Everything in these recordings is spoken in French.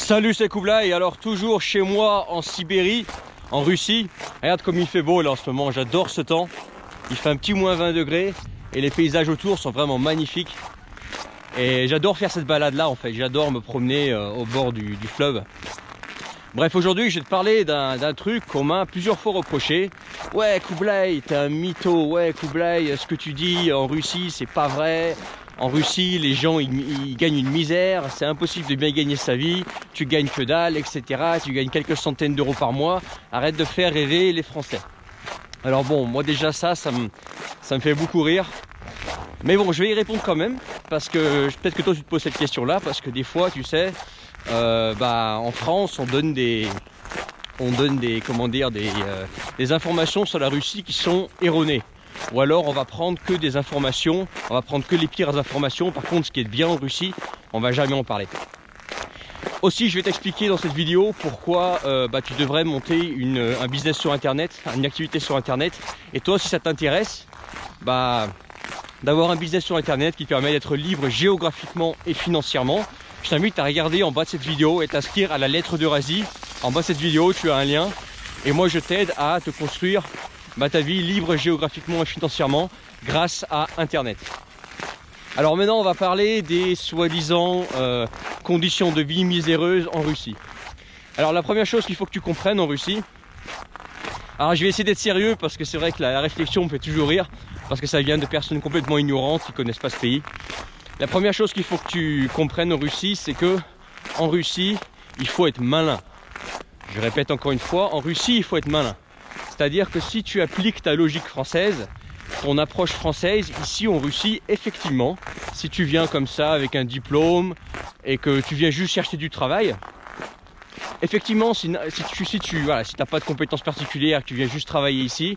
Salut, c'est Kublai. Alors toujours chez moi en Sibérie, en Russie. Regarde comme il fait beau là en ce moment, j'adore ce temps. Il fait un petit moins 20 degrés et les paysages autour sont vraiment magnifiques. Et j'adore faire cette balade là en fait, j'adore me promener au bord du fleuve. Bref, aujourd'hui je vais te parler d'un truc qu'on m'a plusieurs fois reproché. Ouais Kublai, t'es un mytho, ouais Kublai, ce que tu dis en Russie c'est pas vrai. En Russie, les gens ils gagnent une misère, c'est impossible de bien gagner sa vie, tu gagnes que dalle, etc. Tu gagnes quelques centaines d'euros par mois, arrête de faire rêver les Français. Alors bon, moi déjà ça me fait beaucoup rire. Mais bon, je vais y répondre quand même, parce que peut-être que toi tu te poses cette question-là, parce que des fois, tu sais, en France, on donne des informations sur la Russie qui sont erronées. Ou alors on va prendre que des informations, on va prendre que les pires informations. Par contre, ce qui est bien en Russie, on va jamais en parler. Aussi, je vais t'expliquer dans cette vidéo pourquoi tu devrais monter un business sur Internet, une activité sur Internet. Et toi, si ça t'intéresse, d'avoir un business sur Internet qui te permet d'être libre géographiquement et financièrement, je t'invite à regarder en bas de cette vidéo et t'inscrire à la lettre d'Eurasie. En bas de cette vidéo, tu as un lien. Et moi, je t'aide à te construire ta vie libre géographiquement et financièrement grâce à Internet. Alors maintenant on va parler des soi-disant conditions de vie miséreuses en Russie. Alors la première chose qu'il faut que tu comprennes en Russie, alors je vais essayer d'être sérieux parce que c'est vrai que la réflexion me fait toujours rire, parce que ça vient de personnes complètement ignorantes qui ne connaissent pas ce pays. La première chose qu'il faut que tu comprennes en Russie, c'est que en Russie il faut être malin. Je répète encore une fois, en Russie il faut être malin. C'est-à-dire que si tu appliques ta logique française, ton approche française, ici en Russie, effectivement, si tu viens comme ça avec un diplôme et que tu viens juste chercher du travail, effectivement, si tu n'as pas de compétences particulières, que tu viens juste travailler ici,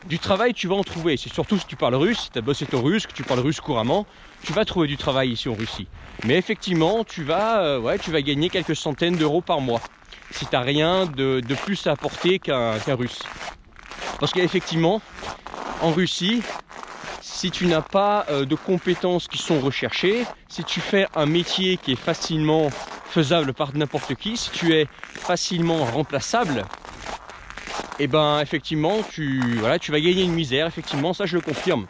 du travail tu vas en trouver. C'est surtout si tu parles russe, si tu as bossé ton russe, que tu parles russe couramment, tu vas trouver du travail ici en Russie. Mais effectivement, tu vas gagner quelques centaines d'euros par mois si tu n'as rien de plus à apporter qu'un russe. Parce qu'effectivement, en Russie, si tu n'as pas de compétences qui sont recherchées, si tu fais un métier qui est facilement faisable par n'importe qui, si tu es facilement remplaçable, et effectivement, tu vas gagner une misère. Effectivement, ça je le confirme.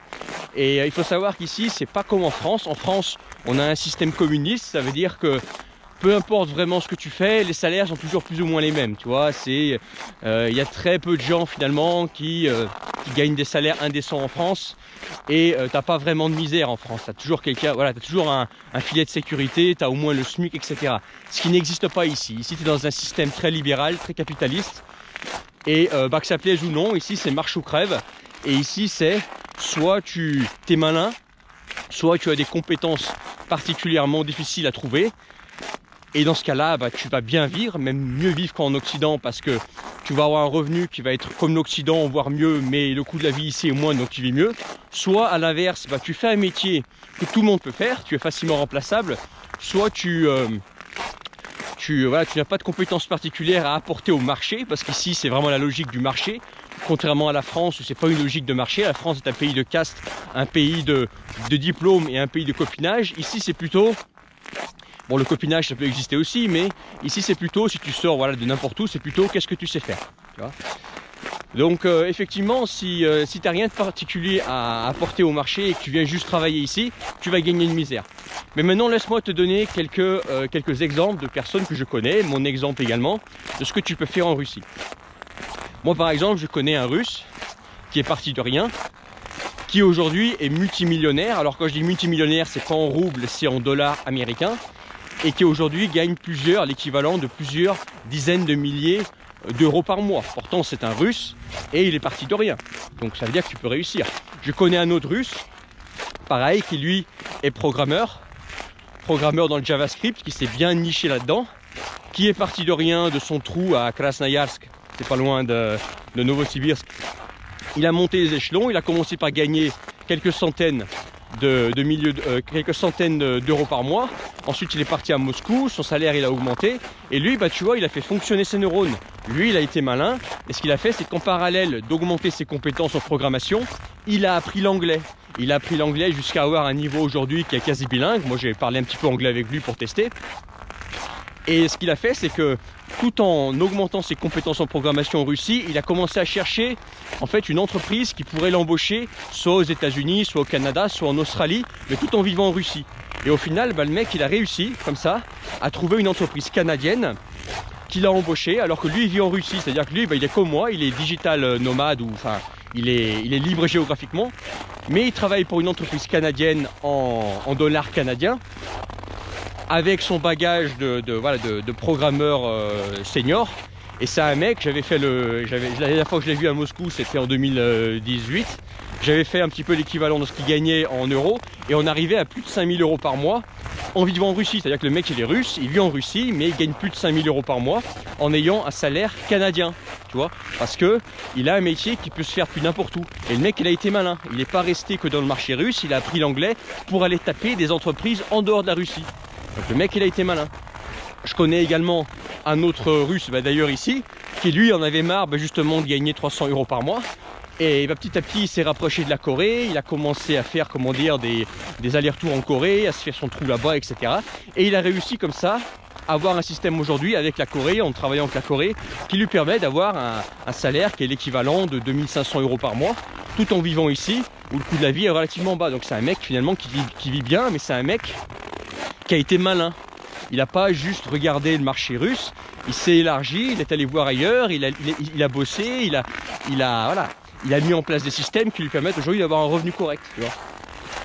Et il faut savoir qu'ici, c'est pas comme en France. En France, on a un système communiste, ça veut dire que peu importe vraiment ce que tu fais, les salaires sont toujours plus ou moins les mêmes, tu vois. Il y a très peu de gens finalement qui gagnent des salaires indécents en France, et t'as pas vraiment de misère en France. T'as toujours t'as toujours un filet de sécurité, t'as au moins le SMIC, etc. Ce qui n'existe pas ici. Ici, t'es dans un système très libéral, très capitaliste, et que ça plaise ou non, ici c'est marche ou crève. Et ici c'est soit tu es malin, soit tu as des compétences particulièrement difficiles à trouver. Et dans ce cas-là, tu vas bien vivre, même mieux vivre qu'en Occident, parce que tu vas avoir un revenu qui va être comme l'Occident, voire mieux, mais le coût de la vie ici est moins, donc tu vis mieux. Soit à l'inverse, tu fais un métier que tout le monde peut faire, tu es facilement remplaçable, soit tu n'as pas de compétences particulières à apporter au marché, parce qu'ici c'est vraiment la logique du marché, contrairement à la France où c'est pas une logique de marché. La France est un pays de caste, un pays de diplôme et un pays de copinage. Ici c'est plutôt... Bon, le copinage ça peut exister aussi, mais ici c'est plutôt, si tu sors de n'importe où, c'est plutôt qu'est-ce que tu sais faire, tu vois. Donc effectivement, si tu n'as rien de particulier à apporter au marché et que tu viens juste travailler ici, tu vas gagner une misère. Mais maintenant laisse-moi te donner quelques exemples de personnes que je connais, mon exemple également, de ce que tu peux faire en Russie. Moi par exemple, je connais un Russe qui est parti de rien, qui aujourd'hui est multimillionnaire. Alors quand je dis multimillionnaire, c'est pas en roubles, c'est en dollars américains, et qui aujourd'hui gagne l'équivalent de plusieurs dizaines de milliers d'euros par mois. Pourtant c'est un Russe et il est parti de rien. Donc ça veut dire que tu peux réussir. Je connais un autre Russe, pareil, qui lui est programmeur dans le JavaScript, qui s'est bien niché là-dedans, qui est parti de rien, de son trou à Krasnoyarsk, c'est pas loin de Novosibirsk. Il a monté les échelons, il a commencé par gagner quelques centaines d'euros par mois. Ensuite il est parti à Moscou, son salaire il a augmenté, et lui tu vois, il a fait fonctionner ses neurones. Lui il a été malin, et ce qu'il a fait c'est qu'en parallèle d'augmenter ses compétences en programmation, il a appris l'anglais. Il a appris l'anglais jusqu'à avoir un niveau aujourd'hui qui est quasi bilingue. Moi j'ai parlé un petit peu anglais avec lui pour tester. Et ce qu'il a fait, c'est que tout en augmentant ses compétences en programmation en Russie, il a commencé à chercher en fait une entreprise qui pourrait l'embaucher soit aux États-Unis, soit au Canada, soit en Australie, mais tout en vivant en Russie. Et au final, le mec, il a réussi, comme ça, à trouver une entreprise canadienne qui l'a embauché, alors que lui, il vit en Russie. C'est-à-dire que lui, il est comme moi, il est digital nomade, ou enfin, il est libre géographiquement, mais il travaille pour une entreprise canadienne en dollars canadiens, avec son bagage de programmeur senior. Et c'est un mec, la dernière fois que je l'ai vu à Moscou, c'était en 2018. J'avais fait un petit peu l'équivalent de ce qu'il gagnait en euros, et on arrivait à plus de 5000 € par mois en vivant en Russie. C'est-à-dire que le mec, il est russe, il vit en Russie, mais il gagne plus de 5000 € par mois en ayant un salaire canadien, tu vois, parce que il a un métier qui peut se faire plus n'importe où. Et le mec, il a été malin, il n'est pas resté que dans le marché russe, il a appris l'anglais pour aller taper des entreprises en dehors de la Russie. Donc le mec, il a été malin. Je connais également un autre russe, d'ailleurs ici, qui lui en avait marre justement de gagner 300 € par mois. Et petit à petit, il s'est rapproché de la Corée, il a commencé à faire, comment dire, des allers-retours en Corée, à se faire son trou là-bas, etc. Et il a réussi comme ça à avoir un système aujourd'hui avec la Corée, en travaillant avec la Corée, qui lui permet d'avoir un salaire qui est l'équivalent de 2500 € par mois, tout en vivant ici, où le coût de la vie est relativement bas. Donc c'est un mec finalement qui vit bien, mais c'est un mec qui a été malin. Il n'a pas juste regardé le marché russe, il s'est élargi, il est allé voir ailleurs, il a bossé, il a mis en place des systèmes qui lui permettent aujourd'hui d'avoir un revenu correct, tu vois.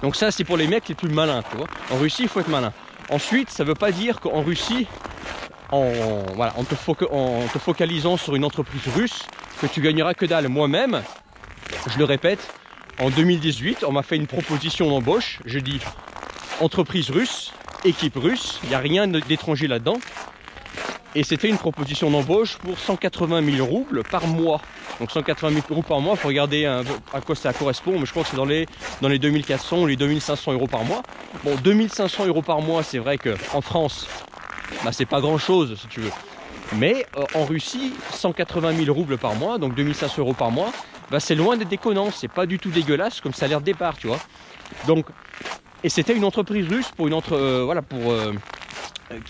Donc ça, c'est pour les mecs les plus malins, tu vois. En Russie, il faut être malin. Ensuite, ça ne veut pas dire qu'en Russie, en te focalisant sur une entreprise russe, que tu gagneras que dalle. Moi-même, je le répète, en 2018, on m'a fait une proposition d'embauche. Je dis entreprise russe, équipe russe, il n'y a rien d'étranger là-dedans. Et c'était une proposition d'embauche pour 180 000 roubles par mois. Donc 180 000 € par mois, il faut regarder à quoi ça correspond, mais je crois que c'est dans les 2400 ou les 2500 € par mois. Bon, 2500 € par mois, c'est vrai qu'en France, c'est pas grand-chose si tu veux. Mais en Russie, 180 000 roubles par mois, donc 2500 € par mois, c'est loin d'être déconnant, c'est pas du tout dégueulasse comme salaire de départ, tu vois. Donc, et c'était une entreprise russe pour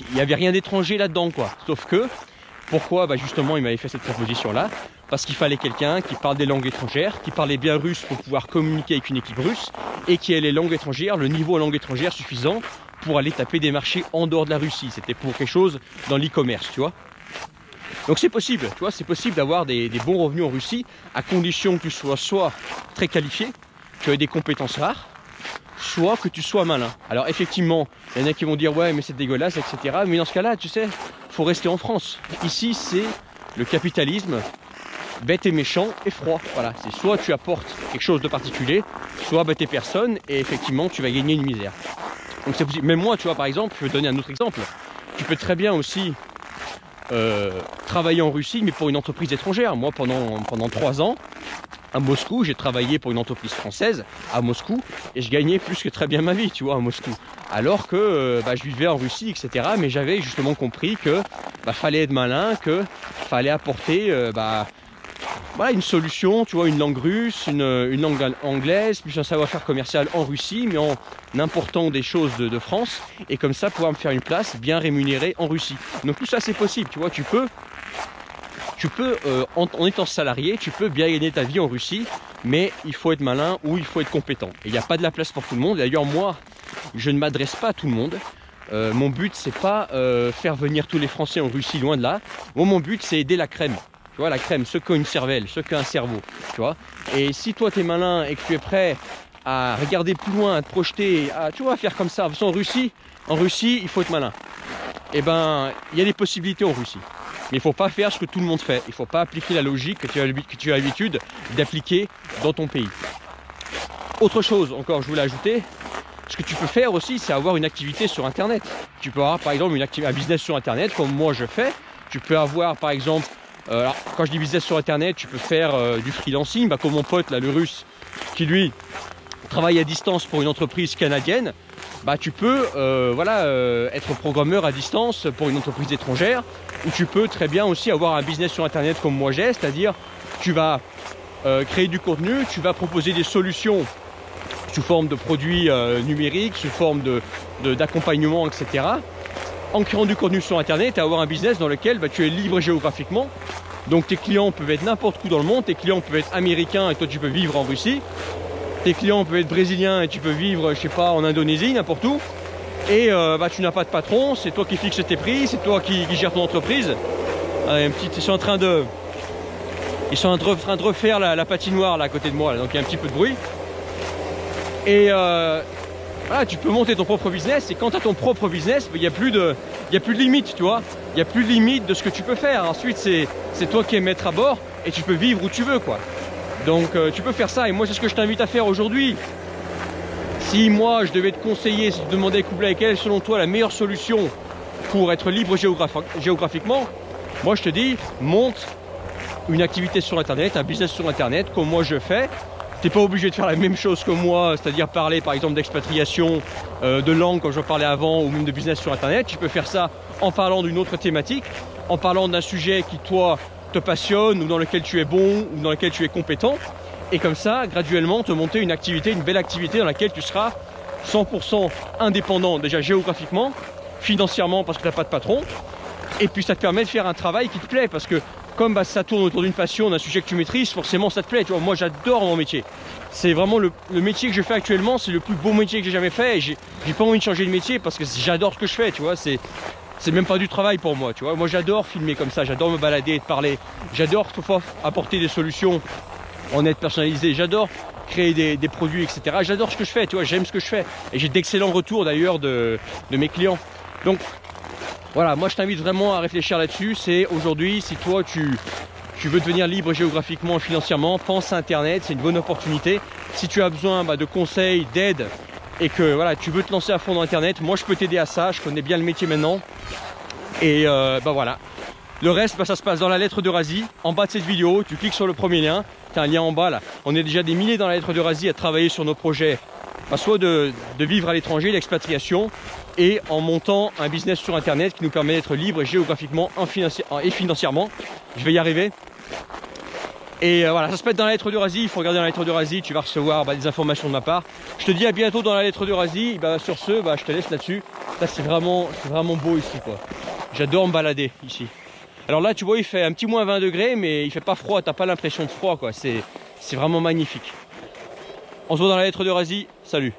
il n'y avait rien d'étranger là-dedans, quoi. Sauf que, pourquoi justement il m'avait fait cette proposition-là? Parce qu'il fallait quelqu'un qui parle des langues étrangères, qui parlait bien russe pour pouvoir communiquer avec une équipe russe, et qui ait les langues étrangères, le niveau en langue étrangère suffisant pour aller taper des marchés en dehors de la Russie. C'était pour quelque chose dans l'e-commerce, tu vois. Donc c'est possible, tu vois, c'est possible d'avoir des bons revenus en Russie, à condition que tu sois soit très qualifié, que tu aies des compétences rares, soit que tu sois malin. Alors effectivement, il y en a qui vont dire ouais mais c'est dégueulasse, etc. Mais dans ce cas-là, tu sais, faut rester en France. Ici c'est le capitalisme, bête et méchant et froid. Voilà, c'est soit tu apportes quelque chose de particulier, soit t'es personne et effectivement tu vas gagner une misère. Donc c'est possible. Même moi, tu vois, par exemple, je vais te donner un autre exemple. Tu peux très bien aussi travailler en Russie, mais pour une entreprise étrangère. Moi, pendant 3 ans, à Moscou, j'ai travaillé pour une entreprise française à Moscou et je gagnais plus que très bien ma vie, tu vois, à Moscou. Alors que je vivais en Russie, etc. Mais j'avais justement compris que fallait être malin, que fallait apporter une solution, tu vois, une langue russe, une langue anglaise, plus un savoir-faire commercial en Russie, mais en important des choses de France, et comme ça pouvoir me faire une place bien rémunérée en Russie. Donc tout ça c'est possible, tu vois, tu peux en étant salarié, tu peux bien gagner ta vie en Russie, mais il faut être malin ou il faut être compétent. Et il n'y a pas de la place pour tout le monde. D'ailleurs moi, je ne m'adresse pas à tout le monde. Mon but c'est pas faire venir tous les Français en Russie, loin de là. Moi, mon but c'est aider la crème. Tu vois, la crème, ceux qui ont une cervelle, ceux qui ont un cerveau, tu vois. Et si toi tu es malin et que tu es prêt à regarder plus loin, à te projeter, à faire comme ça, en Russie, il faut être malin. Et il y a des possibilités en Russie. Mais il ne faut pas faire ce que tout le monde fait. Il ne faut pas appliquer la logique que tu as l'habitude d'appliquer dans ton pays. Autre chose encore, je voulais ajouter, ce que tu peux faire aussi, c'est avoir une activité sur Internet. Tu peux avoir par exemple un business sur Internet, comme moi je fais. Tu peux avoir par exemple, alors, quand je dis business sur Internet, tu peux faire du freelancing, comme mon pote là, le russe, qui lui travaille à distance pour une entreprise canadienne. Tu peux être programmeur à distance pour une entreprise étrangère, ou tu peux très bien aussi avoir un business sur Internet comme moi j'ai, c'est-à-dire tu vas créer du contenu, tu vas proposer des solutions sous forme de produits numériques, sous forme d'accompagnement, etc. en créant du contenu sur internet, à avoir un business dans lequel tu es libre géographiquement. Donc tes clients peuvent être n'importe où dans le monde, tes clients peuvent être américains et toi tu peux vivre en Russie. Tes clients peuvent être brésiliens et tu peux vivre, je sais pas, en Indonésie, n'importe où. Et tu n'as pas de patron, c'est toi qui fixes tes prix, c'est toi qui gères ton entreprise. Ils sont en train de refaire la patinoire là à côté de moi, là, donc il y a un petit peu de bruit. Et voilà, tu peux monter ton propre business, et quand tu as ton propre business, il n'y a plus de limite, tu vois. Il n'y a plus de limite de ce que tu peux faire. Ensuite, c'est toi qui es maître à bord et tu peux vivre où tu veux, quoi. Donc tu peux faire ça, et moi c'est ce que je t'invite à faire aujourd'hui. Si moi je devais te conseiller, si tu demandais Kublai quelle est selon toi la meilleure solution pour être libre géographiquement, moi je te dis, monte une activité sur internet, un business sur internet, comme moi je fais. Tu n'es pas obligé de faire la même chose que moi, c'est-à-dire parler par exemple d'expatriation, de langue comme j'en parlais avant, ou même de business sur internet. Tu peux faire ça en parlant d'une autre thématique, en parlant d'un sujet qui toi te passionne, ou dans lequel tu es bon, ou dans lequel tu es compétent. Et comme ça, graduellement, te monter une activité, une belle activité dans laquelle tu seras 100% indépendant, déjà géographiquement, financièrement parce que tu n'as pas de patron. Et puis ça te permet de faire un travail qui te plaît, parce que comme ça tourne autour d'une passion, d'un sujet que tu maîtrises, forcément ça te plaît. Tu vois, moi j'adore mon métier. C'est vraiment le métier que je fais actuellement, c'est le plus beau métier que j'ai jamais fait. Et j'ai pas envie de changer de métier parce que j'adore ce que je fais, tu vois. C'est même pas du travail pour moi, tu vois. Moi j'adore filmer comme ça, j'adore me balader et te parler. J'adore toutefois apporter des solutions en être personnalisé, j'adore créer des produits, etc. J'adore ce que je fais, tu vois, j'aime ce que je fais. Et j'ai d'excellents retours d'ailleurs de mes clients. Donc voilà, moi je t'invite vraiment à réfléchir là-dessus. C'est aujourd'hui, si toi tu veux devenir libre géographiquement, financièrement, pense à internet, c'est une bonne opportunité. Si tu as besoin de conseils, d'aide, et que voilà, tu veux te lancer à fond dans internet, moi je peux t'aider à ça, je connais bien le métier maintenant. Et voilà. Le reste, ça se passe dans la lettre d'Eurasie, en bas de cette vidéo, tu cliques sur le premier lien, tu as un lien en bas là. On est déjà des milliers dans la lettre d'Eurasie à travailler sur nos projets, soit de vivre à l'étranger, l'expatriation, et en montant un business sur internet qui nous permet d'être libre géographiquement et financièrement. Je vais y arriver. Et voilà, ça se passe dans la lettre d'Eurasie, il faut regarder dans la lettre d'Eurasie, tu vas recevoir des informations de ma part. Je te dis à bientôt dans la lettre d'Eurasie, sur ce, je te laisse là-dessus. Là, c'est vraiment beau ici, quoi. J'adore me balader ici. Alors là, tu vois, il fait un petit moins 20 degrés, mais il fait pas froid, t'as pas l'impression de froid, quoi. C'est vraiment magnifique. On se voit dans la lettre d'Eurasie, salut.